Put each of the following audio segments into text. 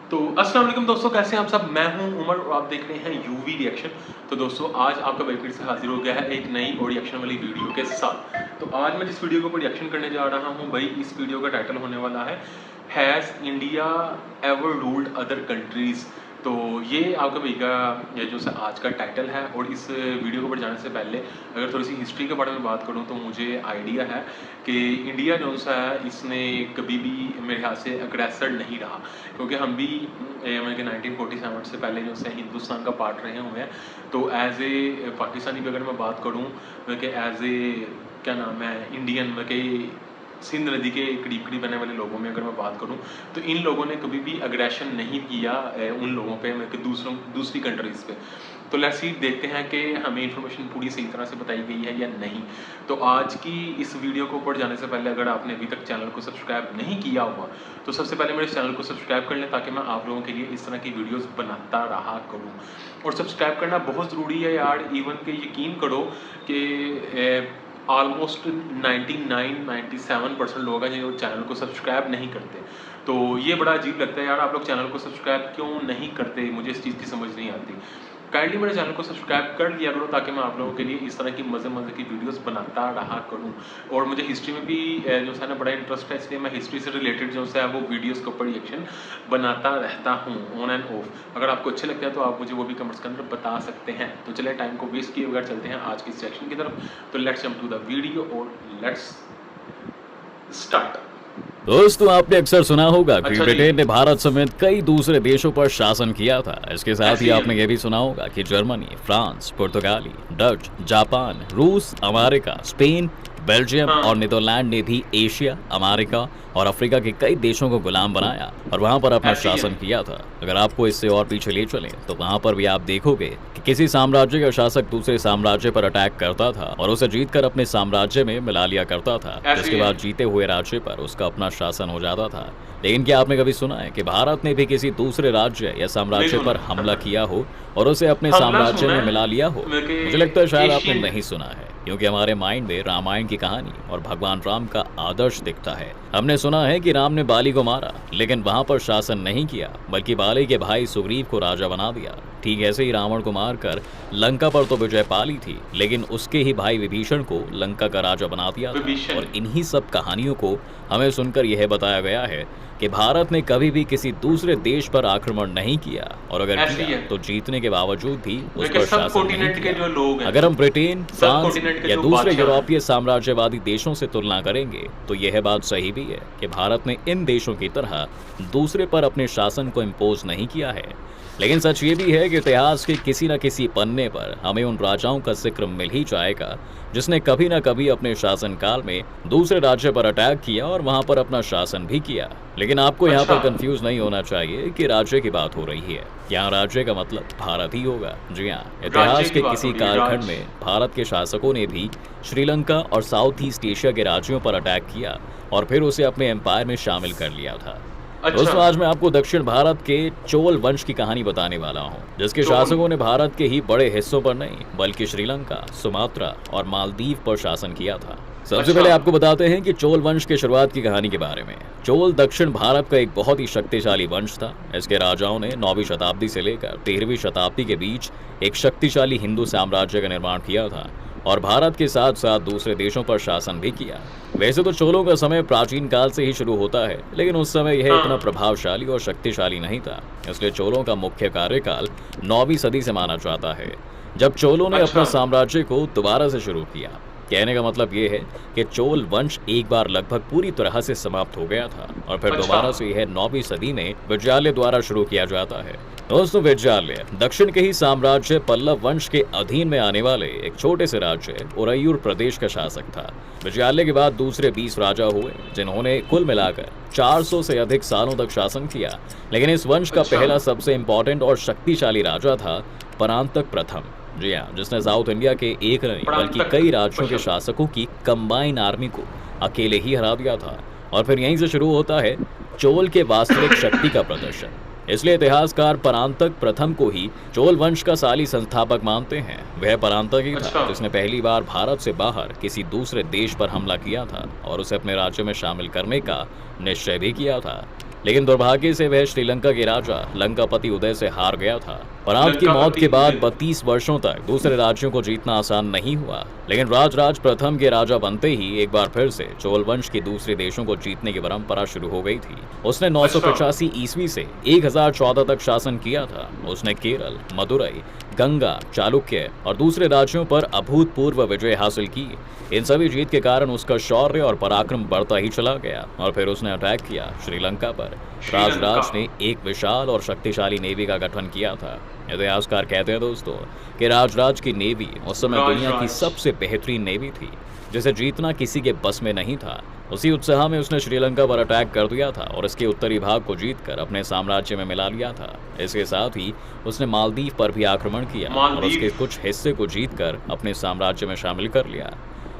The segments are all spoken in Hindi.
तो अस्सलाम वालेकुम दोस्तों, कैसे हैं आप सब। मैं हूं उमर और आप देख रहे हैं यूवी रिएक्शन। तो दोस्तों आज आपका भाई फिर से हाजिर हो गया है एक नई और रिएक्शन वाली वीडियो के साथ। तो आज मैं जिस वीडियो के ऊपर रिएक्शन करने जा रहा हूं भाई, इस वीडियो का टाइटल होने वाला है has India ever ruled other countries. तो ये आपका भाई का ये जो आज का टाइटल है। और इस वीडियो को ऊपर जाने से पहले अगर थोड़ी सी हिस्ट्री के बारे में बात करूं तो मुझे आइडिया है कि इंडिया जो सा है इसने कभी भी मेरे ख्याल से अग्रेसर नहीं रहा, क्योंकि हम भी मतलब कि 1947 से पहले जो है हिंदुस्तान का पार्ट रहे हुए हैं। तो एज ए पाकिस्तानी भी अगर मैं बात करूँ कि एज ए क्या नाम है इंडियन में कि सिंध नदी के करीब करीब रहने वाले लोगों में अगर मैं बात करूं तो इन लोगों ने कभी भी अग्रेशन नहीं किया उन लोगों पे, मतलब दूसरी कंट्रीज़ पे। तो लेट्स सी देखते हैं कि हमें इन्फॉर्मेशन पूरी सही तरह से बताई गई है या नहीं। तो आज की इस वीडियो को ऊपर जाने से पहले अगर आपने अभी तक चैनल को सब्सक्राइब नहीं किया हुआ तो सबसे पहले मेरे चैनल को सब्सक्राइब कर लें, ताकि मैं आप लोगों के लिए इस तरह की वीडियोज़ बनाता रहा करूँ। और सब्सक्राइब करना बहुत ज़रूरी है यार। इवन कि यकीन करो कि ऑलमोस्ट 97% लोग हैं जो चैनल को सब्सक्राइब नहीं करते। तो ये बड़ा अजीब लगता है यार, आप लोग चैनल को सब्सक्राइब क्यों नहीं करते, मुझे इस चीज़ की समझ नहीं आती। काइंडली मेरे चैनल को सब्सक्राइब कर लिया करो, ताकि मैं आप लोगों के लिए इस तरह की मज़े मज़े की वीडियोस बनाता रहा करूं। और मुझे हिस्ट्री में भी जो है ना बड़ा इंटरेस्ट है, इसलिए मैं हिस्ट्री से रिलेटेड जो है वो वीडियोस के ऊपर रिएक्शन बनाता रहता हूं ऑन एंड ऑफ। अगर आपको अच्छे लगते हैं तो आप मुझे वो भी कमेंट्स के अंदर बता सकते हैं। तो चलिए टाइम को वेस्ट किए बगैर चलते हैं आज की सेक्शन की तरफ। तो let's jump to the video और लेट्स स्टार्ट। दोस्तों आपने अक्सर सुना होगा कि अच्छा ब्रिटेन ने भारत समेत कई दूसरे देशों पर शासन किया था। इसके साथ ही ऐसे ही आपने ये भी सुना होगा कि जर्मनी, फ्रांस, पुर्तगाली, डच, जापान, रूस, अमेरिका, स्पेन, बेल्जियम और नीदरलैंड ने भी एशिया, अमेरिका और अफ्रीका के कई देशों को गुलाम बनाया और वहां पर अपना ऐसे ही है। शासन किया था। अगर आपको इससे और पीछे ले चलें तो वहां पर भी आप देखोगे कि किसी साम्राज्य का शासक दूसरे साम्राज्य पर अटैक करता था और उसे जीतकर अपने साम्राज्य में मिला लिया करता था। ऐसे जिसके ही है। बाद जीते हुए राज्य पर उसका अपना शासन हो जाता था। लेकिन क्या आपने कभी सुना है कि भारत ने भी किसी दूसरे राज्य या साम्राज्य नहीं पर सुना। हमला किया हो और उसे अपने हमला साम्राज्य सुना में है, मिला लिया हो? बल्कि मुझे लगता है शायद आपने एशियन नहीं सुना है, क्योंकि हमारे माइंड में रामायण की कहानी और भगवान राम का आदर्श दिखता है। हमने सुना है कि राम ने बाली को मारा, लेकिन वहां पर शासन नहीं किया, बल्कि बाली के भाई सुग्रीव को राजा बना दिया। ठीक ऐसे ही रावण को मारकर लंका पर तो विजय पा ली थी, लेकिन उसके ही भाई विभीषण को लंका का राजा बना दिया था। विभीषण। और इन्हीं सब कहानियों को हमें सुनकर यह बताया गया है कि भारत ने कभी भी किसी दूसरे देश पर आक्रमण नहीं किया, और अगर ऐसे ही किया है। तो जीतने के बावजूद भी उस बल्कि पर सब शासन नहीं कॉन्टिनेंट के किया। जो लोग हैं, अगर हम ब्रिटेन, फ्रांस कॉन्टिनेंट के या जो दूसरे बादशाह हैं। यूरोपीय साम्राज्यवादी देशों से तुलना करेंगे तो यह बात सही भी है कि भारत ने इन देशों की तरह दूसरे पर अपने शासन को इम्पोज नहीं किया है। लेकिन सच ये भी है कि इतिहास के किसी न किसी पन्ने पर हमें उन राजाओं का जिक्र मिल ही जाएगा जिसने कभी न कभी अपने शासनकाल में दूसरे राज्य पर अटैक किया और वहां पर अपना शासन भी किया। लेकिन आपको यहाँ पर अच्छा। कंफ्यूज नहीं होना चाहिए कि राज्य की बात हो रही है। यहाँ राज्य का मतलब भारत ही होगा। जी हाँ, इतिहास की के बात किसी हो रही है, कालखंड राज्य। में भारत के शासकों ने भी श्रीलंका और साउथ ईस्ट एशिया के राज्यों पर अटैक किया और फिर उसे अपने एम्पायर में शामिल कर लिया था। दोस्तों अच्छा। आज मैं आपको दक्षिण भारत के चोल वंश की कहानी बताने वाला हूँ, जिसके चोल। शासकों ने भारत के ही बड़े हिस्सों पर नहीं बल्कि श्रीलंका, सुमात्रा और मालदीव पर शासन किया था। सबसे अच्छा। पहले आपको बताते हैं कि चोल वंश के शुरुआत की कहानी के बारे में। चोल दक्षिण भारत का एक बहुत ही शक्तिशाली वंश था। इसके राजाओं ने 9वीं शताब्दी से लेकर 13वीं शताब्दी के बीच एक शक्तिशाली हिंदू साम्राज्य का निर्माण किया था और भारत के साथ साथ दूसरे देशों पर शासन भी किया। वैसे तो चोलों का समय प्राचीन काल से ही शुरू होता है, लेकिन उस समय यह इतना प्रभावशाली और शक्तिशाली नहीं था, इसलिए चोलों का मुख्य कार्यकाल 9वीं सदी से माना जाता है, जब चोलों ने अपना साम्राज्य को दोबारा से शुरू किया। कहने का मतलब ये है कि चोल वंश एक बार लगभग पूरी तरह से समाप्त हो गया था और फिर दोबारा से यह 9वीं सदी में विजयालय द्वारा शुरू किया जाता है। दोस्तों विजयालय दक्षिण के ही साम्राज्य पल्लव वंश के अधीन में आने वाले एक छोटे से राज्य उरैयूर प्रदेश का शासक था। विजयालय के बाद दूसरे 20 राजा हुए जिन्होंने कुल मिलाकर 400 से अधिक सालों तक शासन किया, लेकिन इस वंश का पहला सबसे इम्पोर्टेंट और शक्तिशाली राजा था परांतक प्रथम। जी हाँ, जिसने साउथ इंडिया के एक नहीं बल्कि कई राज्यों के शासकों की कंबाइन आर्मी को अकेले ही हरा दिया था। और फिर यहीं से शुरू होता है चोल के वास्तविक शक्ति का प्रदर्शन। इसलिए इतिहासकार परांतक प्रथम को ही चोल वंश का साली संस्थापक मानते हैं। वह परांतक ही था जिसने पहली बार भारत से बाहर किसी दूसरे देश पर हमला किया था और उसे अपने राज्य में शामिल करने का निश्चय भी किया था। लेकिन दुर्भाग्य से वह श्रीलंका के राजा लंकापति उदय से हार गया था। पराग की मौत के बाद 32 वर्षों तक दूसरे राज्यों को जीतना आसान नहीं हुआ, लेकिन राजराज प्रथम के राजा बनते ही एक बार फिर से चोल वंश की दूसरे देशों को जीतने की परंपरा शुरू हो गई थी। उसने 985 ईस्वी से 1014 तक शासन किया था। उसने केरल, मदुरई, गंगा, चालुक्य और दूसरे राज्यों पर अभूतपूर्व विजय हासिल की। इन सभी जीत के कारण उसका शौर्य और पराक्रम बढ़ता ही चला गया और फिर उसने अटैक किया श्रीलंका पर। राजराज ने एक विशाल और शक्तिशाली नेवी का गठन किया था। इतिहासकार कहते हैं दोस्तों कि राजराज की नेवी उस समय दुनिया की सबसे बेहतरीन नेवी थी, जिसे जीतना किसी के बस में नहीं था। उसी उत्साह में उसने श्रीलंका पर अटैक कर दिया था और इसके उत्तरी भाग को जीतकर अपने साम्राज्य में मिला लिया था। इसके साथ ही उसने मालदीव पर भी आक्रमण किया और उसके कुछ हिस्से को जीतकर अपने साम्राज्य में शामिल कर लिया।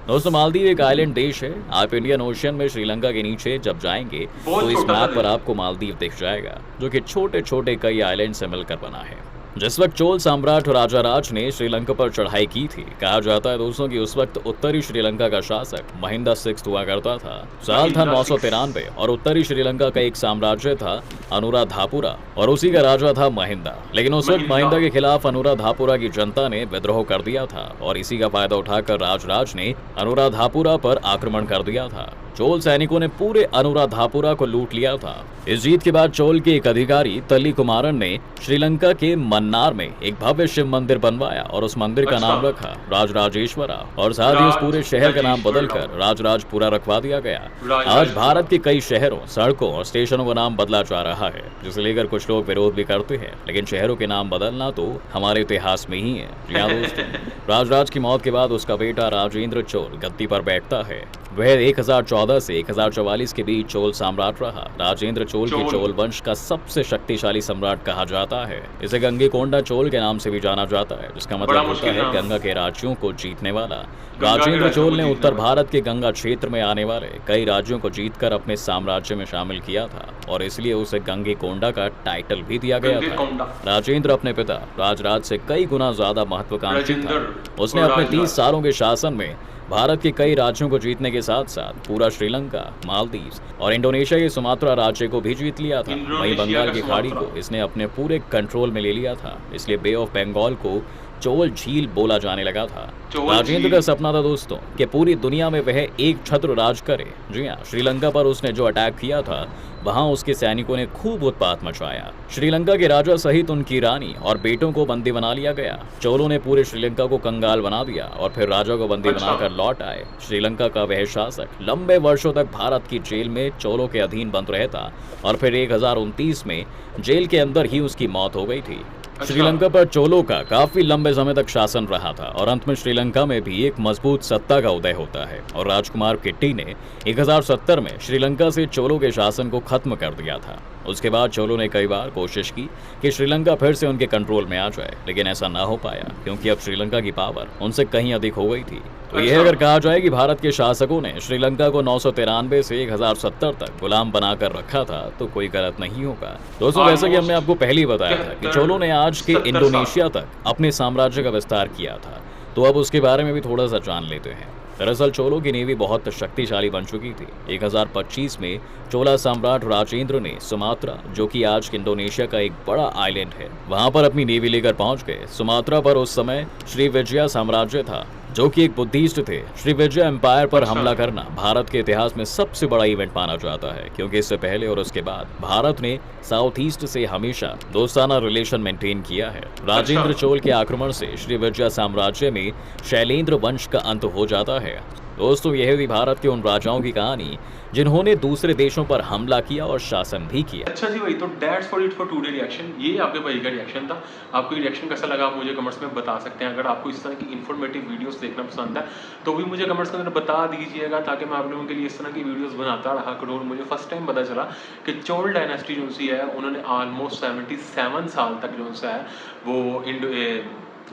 दोस्तों, मालदीव एक आइलैंड देश है। आप इंडियन ओशियन में श्रीलंका के नीचे जब जाएंगे तो इस मैप पर आपको मालदीव दिख जाएगा, जो कि छोटे छोटे कई आइलैंड से मिलकर बना है। जिस वक्त चोल सम्राट राजाराज ने श्रीलंका पर चढ़ाई की थी, कहा जाता है दोस्तों कि उस वक्त उत्तरी श्रीलंका का शासक महिंदा सिक्स्थ हुआ करता था। साल था 993 और उत्तरी श्रीलंका का एक साम्राज्य था अनुराधापुरा और उसी का राजा था महिंदा। लेकिन उस वक्त महिंदा के खिलाफ अनुराधापुरा की जनता ने विद्रोह कर दिया था और इसी का फायदा उठाकर राजराज ने अनुराधापुरा पर आक्रमण कर दिया था। चोल सैनिकों ने पूरे अनुराधापुरा को लूट लिया था। इस जीत के बाद चोल के एक अधिकारी तल्ली कुमारन ने श्रीलंका के मन्नार में एक भव्य शिव मंदिर बनवाया और उस मंदिर का नाम रखा राजराजेश्वरा और साथ ही उस पूरे शहर का नाम बदलकर राजराजपुरा रखवा दिया गया। आज भारत के कई शहरों, सड़कों और स्टेशनों का नाम बदला जा रहा है, जिसे लेकर कुछ लोग विरोध भी करते हैं, लेकिन शहरों के नाम बदलना तो हमारे इतिहास में ही है। जी हाँ दोस्तों, राजराज की मौत के बाद उसका बेटा राजेंद्र चोल गद्दी पर बैठता है। वह 1014 से 1044 के बीच चोल सम्राट रहा। राजेंद्र चोल के चोल वंश का सबसे शक्तिशाली सम्राट कहा जाता है। इसे गंगईकोंडा चोल के नाम से भी जाना जाता है, जिसका मतलब होता है गंगा के राज्यों को जीतने वाला। राजेंद्र चोल ने उत्तर भारत के गंगा क्षेत्र में आने वाले कई राज्यों को जीतकर अपने साम्राज्य में शामिल किया था और इसलिए उसे गंगईकोंडा का टाइटल भी दिया गया था। राजेंद्र अपने पिता राजराज से कई गुना ज्यादा महत्वाकांक्षी था। उसने अपने 30 सालों के शासन में भारत के कई राज्यों को जीतने के साथ साथ पूरा श्रीलंका, मालदीव और इंडोनेशिया के सुमात्रा राज्य को भी जीत लिया था। वहीं बंगाल की खाड़ी को इसने अपने पूरे कंट्रोल में ले लिया था, इसलिए बे ऑफ बंगाल को चोल झील बोला जाने लगा था। राजेंद्र का सपना था दोस्तों कि पूरी दुनिया में वह एक छत्र राज करे। जी हाँ, श्रीलंका पर उसने जो अटैक किया था वहां उसके सैनिकों ने खूब उत्पात मचाया। श्रीलंका के राजा सहित उनकी रानी और बेटों को बंदी बना लिया गया। चोलों ने पूरे श्रीलंका को कंगाल बना दिया और फिर राजा को बंदी बनाकर लौट आए। श्रीलंका का वह शासक लंबे वर्षों तक भारत की जेल में चोलों के अधीन बंद रहता और फिर 1029 में जेल के अंदर ही उसकी मौत हो गई थी। श्रीलंका पर चोलों का काफी लंबे समय तक शासन रहा था और अंत में श्रीलंका में भी एक मजबूत सत्ता का उदय होता है और राजकुमार किट्टी ने 1070 में श्रीलंका से चोलों के शासन को खत्म कर दिया था। उसके बाद चोलों ने कई बार कोशिश की कि श्रीलंका फिर से उनके कंट्रोल में आ जाए, लेकिन ऐसा ना हो पाया क्योंकि अब श्रीलंका की पावर उनसे कहीं अधिक हो गई थी। तो यह अगर कहा जाए कि भारत के शासकों ने श्रीलंका को 993 से 1070 तक गुलाम बनाकर रखा था तो कोई गलत नहीं होगा। दोस्तों, जैसा कि हमने आपको पहले ही बताया था कि चोलों ने आज के इंडोनेशिया तक अपने साम्राज्य का विस्तार किया था, तो अब उसके बारे में भी थोड़ा सा जान लेते हैं। दरअसल चोलों की नेवी बहुत शक्तिशाली बन चुकी थी। 1025 में चोला सम्राट राजेंद्र ने सुमात्रा, जो कि आज इंडोनेशिया का एक बड़ा आइलैंड है, वहां पर अपनी नेवी लेकर पहुंच गए। सुमात्रा पर उस समय श्री विजया साम्राज्य था, जो कि एक बुद्धिस्ट थे। श्री विजय एम्पायर पर हमला करना भारत के इतिहास में सबसे बड़ा इवेंट माना जाता है, क्योंकि इससे पहले और उसके बाद भारत ने साउथ ईस्ट से हमेशा दोस्ताना रिलेशन मेंटेन किया है। राजेंद्र चोल के आक्रमण से श्री विजय साम्राज्य में शैलेंद्र वंश का अंत हो जाता है। दोस्तों, यह थी भारत के उन राजाओं की कहानी जिन्होंने दूसरे देशों पर हमला किया और शासन भी किया। अच्छा जी भाई, तो that's for it for today reaction. ये आपके भाई का रिएक्शन था। आपको ये रिएक्शन कैसा लगा आप मुझे कमेंट्स में बता सकते हैं। अगर आपको इस तरह की इन्फॉर्मेटिव वीडियोस देखना पसंद है तो भी मुझे कमेंट्स के अंदर बता दीजिएगा, ताकि मैं आप लोगों के लिए इस तरह की वीडियोस बनाता रहा करूँ। मुझे फर्स्ट टाइम पता चला कि चोल डायनेस्टी जो सी है उन्होंने ऑलमोस्ट 77 साल तक जो सा है वो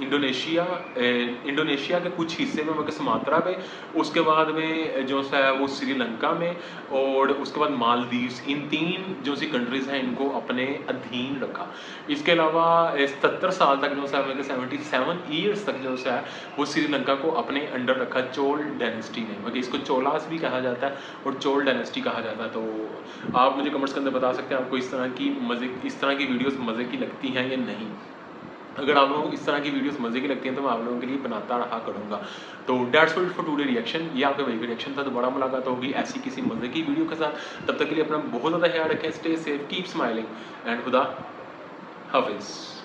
इंडोनेशिया के कुछ हिस्से में मतलब सुमात्रा पे, उसके बाद में जो सा है वो श्रीलंका में, और उसके बाद मालदीव्स, इन 3 जो सी कंट्रीज़ हैं इनको अपने अधीन रखा। इसके अलावा 77 साल तक जो सा मतलब 77 ईयर्स तक जो सा है वो श्रीलंका को अपने अंडर रखा चोल डायनेस्टी ने, मतलब इसको चोलास भी कहा जाता है और चोल डायनेस्टी कहा जाता है। तो आप मुझे कमेंट्स के अंदर बता सकते हैं आपको इस तरह की वीडियोस मज़े की लगती हैं या नहीं। अगर आप लोगों को इस तरह की वीडियोस मज़े की लगती हैं तो मैं आप लोगों के लिए बनाता रहा करूँगा। तो that's it for today reaction, ये आपका वही रिएक्शन था। दोबारा मुलाकात होगी ऐसी किसी मज़े की वीडियो के साथ। तब तक के लिए अपना बहुत ज़्यादा ख्याल रखें, stay safe, keep smiling and खुदा हाफिज़।